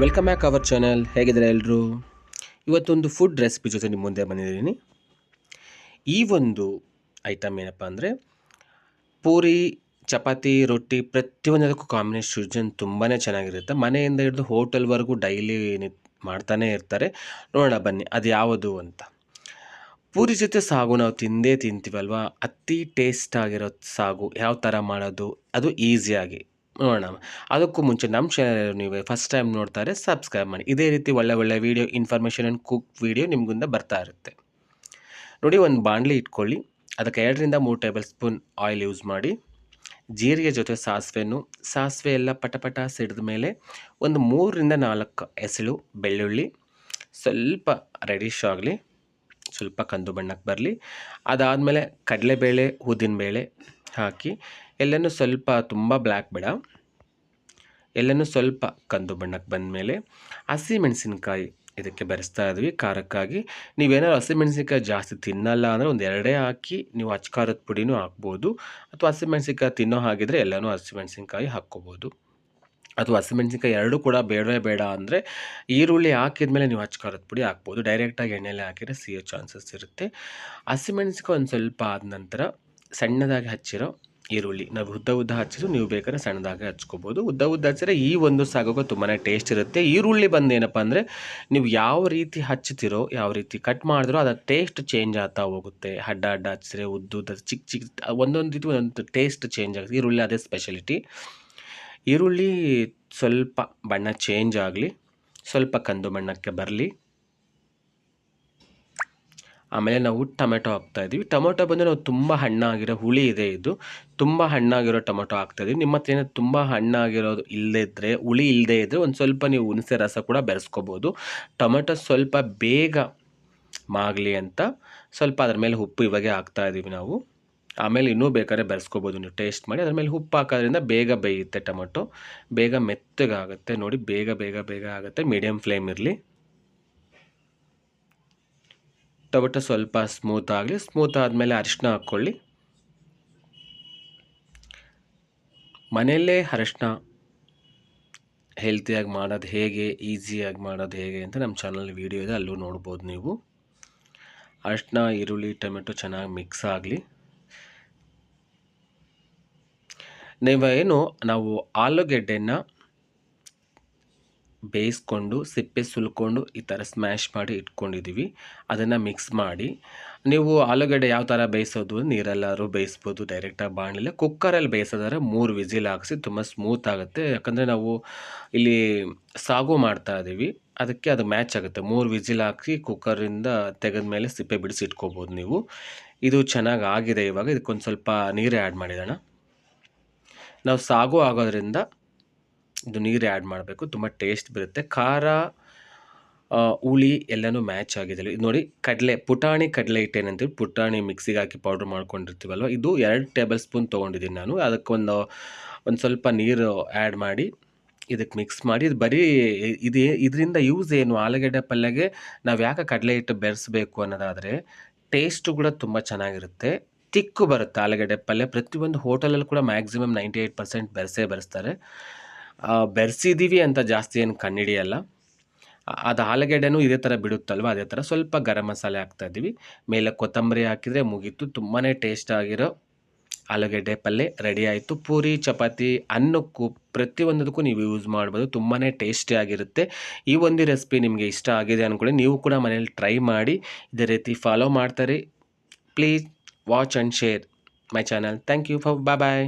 Welcome back our channel. ಹೇಗಿದ್ದಾರೆ ಎಲ್ಲರೂ? ಇವತ್ತೊಂದು ಫುಡ್ ರೆಸಿಪಿ ಜೊತೆ ನಿಮ್ಮ ಮುಂದೆ ಬಂದಿದ್ದೀನಿ. ಈ ಒಂದು ಐಟಮ್ ಏನಪ್ಪ ಅಂದರೆ ಪೂರಿ, ಚಪಾತಿ, ರೊಟ್ಟಿ ಪ್ರತಿಯೊಂದಕ್ಕೂ ಕಾಂಬಿನೇಷನ್ ತುಂಬಾ ಚೆನ್ನಾಗಿರುತ್ತೆ. ಮನೆಯಿಂದ ಹಿಡಿದು ಹೋಟೆಲ್ವರೆಗೂ ಡೈಲಿ ಮಾಡ್ತಾನೆ ಇರ್ತಾರೆ. ನೋಡೋಣ ಬನ್ನಿ ಅದು ಯಾವುದು ಅಂತ. ಪೂರಿ ಜೊತೆ ಸಾಗು ನಾವು ತಿಂದೇ ತಿಂತೀವಲ್ವ, ಅತಿ ಟೇಸ್ಟ್ ಆಗಿರೋ ಸಾಗು ಯಾವ ಥರ ಮಾಡೋದು ಅದು ಈಸಿಯಾಗಿ ನೋಡೋಣ. ಅದಕ್ಕೂ ಮುಂಚೆ ನಮ್ಮ ಚಾನಲ್ ನೀವು ಫಸ್ಟ್ ಟೈಮ್ ನೋಡ್ತಾರೆ ಸಬ್ಸ್ಕ್ರೈಬ್ ಮಾಡಿ. ಇದೇ ರೀತಿ ಒಳ್ಳೆ video, information and cook video ನಿಮಗಿಂದ ಬರ್ತಾ ಇರುತ್ತೆ. ನೋಡಿ, ಒಂದು ಬಾಣಲಿ ಇಟ್ಕೊಳ್ಳಿ. ಅದಕ್ಕೆ 2ರಿಂದ 3 ಟೇಬಲ್ ಸ್ಪೂನ್ ಆಯಿಲ್ ಯೂಸ್ ಮಾಡಿ. ಜೀರಿಗೆ ಜೊತೆ ಸಾಸಿವೆ ಎಲ್ಲ ಪಟ ಸಿಡಿದ ಮೇಲೆ ಒಂದು 3ರಿಂದ 4 ಎಸಳು ಬೆಳ್ಳುಳ್ಳಿ ಸ್ವಲ್ಪ ರೆಡಿಶ್ ಆಗಲಿ, ಸ್ವಲ್ಪ ಕಂದು ಬಣ್ಣಕ್ಕೆ ಬರಲಿ. ಅದಾದಮೇಲೆ ಕಡಲೆಬೇಳೆ, ಉದ್ದಿನಬೇಳೆ ಹಾಕಿ ಎಲ್ಲನೂ ಸ್ವಲ್ಪ ತುಂಬ ಬ್ಲ್ಯಾಕ್ ಬೇಡ, ಎಲ್ಲನೂ ಸ್ವಲ್ಪ ಕಂದು ಬಣ್ಣಕ್ಕೆ ಬಂದಮೇಲೆ ಹಸಿಮೆಣಸಿನ್ಕಾಯಿ ಇದಕ್ಕೆ ಬೆರೆಸ್ತಾ ಇದ್ವಿ ಖಾರಕ್ಕಾಗಿ. ನೀವೇನಾದ್ರು ಹಸಿಮೆಣಸಿನ್ಕಾಯಿ ಜಾಸ್ತಿ ತಿನ್ನಲ್ಲ ಅಂದರೆ ಒಂದು 2 ಹಾಕಿ ನೀವು ಅಚ್ಕಾರದ ಪುಡಿನೂ ಹಾಕ್ಬೋದು, ಅಥವಾ ಹಸಿಮೆಣಸಿನ್ಕಾಯಿ ತಿನ್ನೋ ಹಾಗಿದ್ರೆ ಎಲ್ಲನೂ ಹಸಿಮೆಣಸಿನ್ಕಾಯಿ ಹಾಕ್ಕೋಬೋದು. ಅಥವಾ ಹಸಿಮೆಣಸಿನ್ಕಾಯಿ 2 ಕೂಡ ಬೇಡವೇ ಬೇಡ ಅಂದರೆ ಈರುಳ್ಳಿ ಹಾಕಿದ್ಮೇಲೆ ನೀವು ಅಚ್ಕಾರದ ಪುಡಿ ಹಾಕ್ಬೋದು. ಡೈರೆಕ್ಟಾಗಿ ಎಣ್ಣೆಲೆ ಹಾಕಿದರೆ ಸಿಯೋ ಚಾನ್ಸಸ್ ಇರುತ್ತೆ. ಹಸಿಮೆಣಸಿನ್ಕಾಯಿ ಒಂದು ಸ್ವಲ್ಪ ಆದ ನಂತರ ಸಣ್ಣದಾಗಿ ಹಚ್ಚಿರೋ ಈರುಳ್ಳಿ, ನಾವು ಉದ್ದ ಹಚ್ಚಿದ್ರು, ನೀವು ಬೇಕಾದ್ರೆ ಸಣ್ಣದಾಗಿ ಹಚ್ಕೋಬೋದು. ಉದ್ದ ಹಚ್ಚಿದ್ರೆ ಈ ಒಂದು ಸಾಗೋಕೆ ತುಂಬಾ ಟೇಸ್ಟ್ ಇರುತ್ತೆ. ಈರುಳ್ಳಿ ಬಂದು ಏನಪ್ಪ ಅಂದರೆ ನೀವು ಯಾವ ರೀತಿ ಹಚ್ಚಿತಿರೋ, ಯಾವ ರೀತಿ ಕಟ್ ಮಾಡಿದ್ರೋ ಅದರ ಟೇಸ್ಟ್ ಚೇಂಜ್ ಆಗ್ತಾ ಹೋಗುತ್ತೆ. ಅಡ್ಡ ಹಚ್ಚಿದ್ರೆ, ಉದ್ದ ಚಿಕ್ಕ ಒಂದೊಂದು ಇದು ಒಂದು ಟೇಸ್ಟ್ ಚೇಂಜ್ ಆಗುತ್ತೆ. ಈರುಳ್ಳಿ ಅದೇ ಸ್ಪೆಷಲಿಟಿ. ಈರುಳ್ಳಿ ಸ್ವಲ್ಪ ಬಣ್ಣ ಚೇಂಜ್ ಆಗಲಿ, ಸ್ವಲ್ಪ ಕಂದು ಬಣ್ಣಕ್ಕೆ ಬರಲಿ. ಆಮೇಲೆ ನಾವು ಟೊಮೆಟೊ ಹಾಕ್ತಾಯಿದ್ದೀವಿ. ಟೊಮೆಟೊ ಬಂದು ನಾವು ತುಂಬ ಹಣ್ಣಾಗಿರೋ, ಹುಳಿ ಇದೆ ಇದು, ತುಂಬ ಹಣ್ಣಾಗಿರೋ ಟೊಮೆಟೊ ಹಾಕ್ತಾಯಿದ್ದೀವಿ. ನಿಮ್ಮ ಹತ್ರ ಏನೋ ತುಂಬ ಹಣ್ಣಾಗಿರೋದು ಇಲ್ಲದಿದ್ದರೆ, ಹುಳಿ ಇಲ್ಲದೇ ಇದ್ದರೆ ಒಂದು ಸ್ವಲ್ಪ ನೀವು ಹುಣಸೆ ರಸ ಕೂಡ ಬೆರೆಸ್ಕೋಬೋದು. ಟೊಮೆಟೊ ಸ್ವಲ್ಪ ಬೇಗ ಮಾಗಲಿ ಅಂತ ಸ್ವಲ್ಪ ಅದ್ರ ಮೇಲೆ ಉಪ್ಪು ಇವಾಗೆ ಹಾಕ್ತಾಯಿದ್ದೀವಿ ನಾವು. ಆಮೇಲೆ ಇನ್ನೂ ಬೇಕಾದ್ರೆ ಬೆರೆಸ್ಕೋಬೋದು, ನೀವು ಟೇಸ್ಟ್ ಮಾಡಿ. ಅದ್ರ ಮೇಲೆ ಉಪ್ಪು ಹಾಕೋದ್ರಿಂದ ಬೇಗ ಬೇಯುತ್ತೆ ಟೊಮೆಟೊ, ಬೇಗ ಮೆತ್ತಗಾಗುತ್ತೆ. ನೋಡಿ, ಬೇಗ ಆಗುತ್ತೆ. ಮೀಡಿಯಮ್ ಫ್ಲೇಮ್ ಇರಲಿ. ಟೊಮೆಟೊ ಸ್ವಲ್ಪ ಸ್ಮೂತ್ ಆಗಲಿ. ಸ್ಮೂತ್ ಆದಮೇಲೆ ಅರಿಶಿನ ಹಾಕ್ಕೊಳ್ಳಿ. ಮನೆಯಲ್ಲೇ ಅರಿಶಿನ ಹೆಲ್ತಿಯಾಗಿ ಮಾಡೋದು ಹೇಗೆ, ಈಸಿಯಾಗಿ ಮಾಡೋದು ಹೇಗೆ ಅಂತ ನಮ್ಮ ಚಾನಲ್ ವೀಡಿಯೋ ಇದೆ, ಅಲ್ಲೂ ನೋಡ್ಬೋದು ನೀವು. ಅರಿಶಿನ, ಈರುಳ್ಳಿ, ಟೊಮೆಟೊ ಚೆನ್ನಾಗಿ ಮಿಕ್ಸ್ ಆಗಲಿ. ನಾವು ಆಲೂಗೆಡ್ಡೆನ ಬೇಯಿಸ್ಕೊಂಡು ಸಿಪ್ಪೆ ಸುಲ್ಕೊಂಡು ಈ ಥರ ಸ್ಮ್ಯಾಶ್ ಮಾಡಿ ಇಟ್ಕೊಂಡಿದ್ದೀವಿ. ಅದನ್ನು ಮಿಕ್ಸ್ ಮಾಡಿ, ನೀವು ಆಲೂಗಡ್ಡೆ ಯಾವ ಥರ ಬೇಯಿಸೋದು, ನೀರೆಲ್ಲರೂ ಬೇಯಿಸ್ಬೋದು, ಡೈರೆಕ್ಟಾಗಿ ಬಾಣಲಿಲ್ಲ. ಕುಕ್ಕರಲ್ಲಿ ಬೇಯಿಸೋದಾದ್ರೆ 3 ವಿಸಿಲ್ ಹಾಕಿಸಿ, ತುಂಬ ಸ್ಮೂತ್ ಆಗುತ್ತೆ. ಯಾಕಂದರೆ ನಾವು ಇಲ್ಲಿ ಸಾಗು ಮಾಡ್ತಾ ಇದ್ದೀವಿ, ಅದಕ್ಕೆ ಅದು ಮ್ಯಾಚ್ ಆಗುತ್ತೆ. 3 ವಿಸಿಲ್ ಹಾಕಿ ಕುಕ್ಕರಿಂದ ತೆಗೆದ ಮೇಲೆ ಸಿಪ್ಪೆ ಬಿಡಿಸಿ ಇಟ್ಕೋಬೋದು ನೀವು. ಇದು ಚೆನ್ನಾಗಿ ಆಗಿದೆ. ಇವಾಗ ಇದಕ್ಕೊಂದು ಸ್ವಲ್ಪ ನೀರು ಆ್ಯಡ್ ಮಾಡಿರೋಣ. ನಾವು ಸಾಗು ಆಗೋದ್ರಿಂದ ಇದು ನೀರು ಆ್ಯಡ್ ಮಾಡಬೇಕು, ತುಂಬ ಟೇಸ್ಟ್ ಬರುತ್ತೆ. ಖಾರ, ಹುಳಿ ಎಲ್ಲನೂ ಮ್ಯಾಚ್ ಆಗಿದೆ. ಇದು ನೋಡಿ, ಪುಟಾಣಿ ಕಡಲೆ ಹಿಟ್ಟು ಏನಂತೀವಿ, ಪುಟಾಣಿ ಮಿಕ್ಸಿಗೆ ಹಾಕಿ ಪೌಡ್ರ್ ಮಾಡ್ಕೊಂಡಿರ್ತೀವಲ್ವ, ಇದು 2 ಟೇಬಲ್ ಸ್ಪೂನ್ ತೊಗೊಂಡಿದ್ದೀನಿ ನಾನು. ಅದಕ್ಕೊಂದು ಸ್ವಲ್ಪ ನೀರು ಆ್ಯಡ್ ಮಾಡಿ ಇದಕ್ಕೆ ಮಿಕ್ಸ್ ಮಾಡಿ, ಇದು ಇದರಿಂದ ಯೂಸ್ ಏನು, ಆಲೂಗಡ್ಡೆ ಪಲ್ಯಗೆ ನಾವು ಯಾಕೆ ಕಡಲೆ ಹಿಟ್ಟು ಬೆರೆಸಬೇಕು ಅನ್ನೋದಾದರೆ ಟೇಸ್ಟು ಕೂಡ ತುಂಬ ಚೆನ್ನಾಗಿರುತ್ತೆ, ತಿಕ್ಕು ಬರುತ್ತೆ ಆಲೂಗಡ್ಡೆ ಪಲ್ಯ. ಪ್ರತಿಯೊಂದು ಹೋಟೆಲಲ್ಲಿ ಕೂಡ ಮ್ಯಾಕ್ಸಿಮಮ್ 98% ಬೆರೆಸ್ತಾರೆ. ಬೆರೆಸಿದ್ದೀವಿ ಅಂತ ಜಾಸ್ತಿ ಏನು ಕಂಡುಹಿಡಿಯಲ್ಲ. ಅದು ಆಲೂಗಡ್ಡೆನೂ ಇದೇ ಥರ ಬಿಡುತ್ತಲ್ವ, ಅದೇ ಥರ ಸ್ವಲ್ಪ ಗರಂ ಮಸಾಲೆ ಹಾಕ್ತಾಯಿದ್ದೀವಿ. ಮೇಲೆ ಕೊತ್ತಂಬರಿ ಹಾಕಿದರೆ ಮುಗೀತು. ತುಂಬಾ ಟೇಸ್ಟ್ ಆಗಿರೋ ಆಲೂಗಡ್ಡೆ ಪಲ್ಯ ರೆಡಿ ಆಯಿತು. ಪೂರಿ, ಚಪಾತಿ, ಅನ್ನಕ್ಕೂ ಪ್ರತಿಯೊಂದಕ್ಕೂ ನೀವು ಯೂಸ್ ಮಾಡ್ಬೋದು. ತುಂಬಾ ಟೇಸ್ಟಿಯಾಗಿರುತ್ತೆ. ಈ ಒಂದು ರೆಸಿಪಿ ನಿಮಗೆ ಇಷ್ಟ ಆಗಿದೆ ಅಂದ್ಕೊಳ್ಳಿ. ನೀವು ಕೂಡ ಮನೇಲಿ ಟ್ರೈ ಮಾಡಿ, ಇದೇ ರೀತಿ ಫಾಲೋ ಮಾಡ್ತಾರೆ. Please watch and share my channel. Thank you for bye.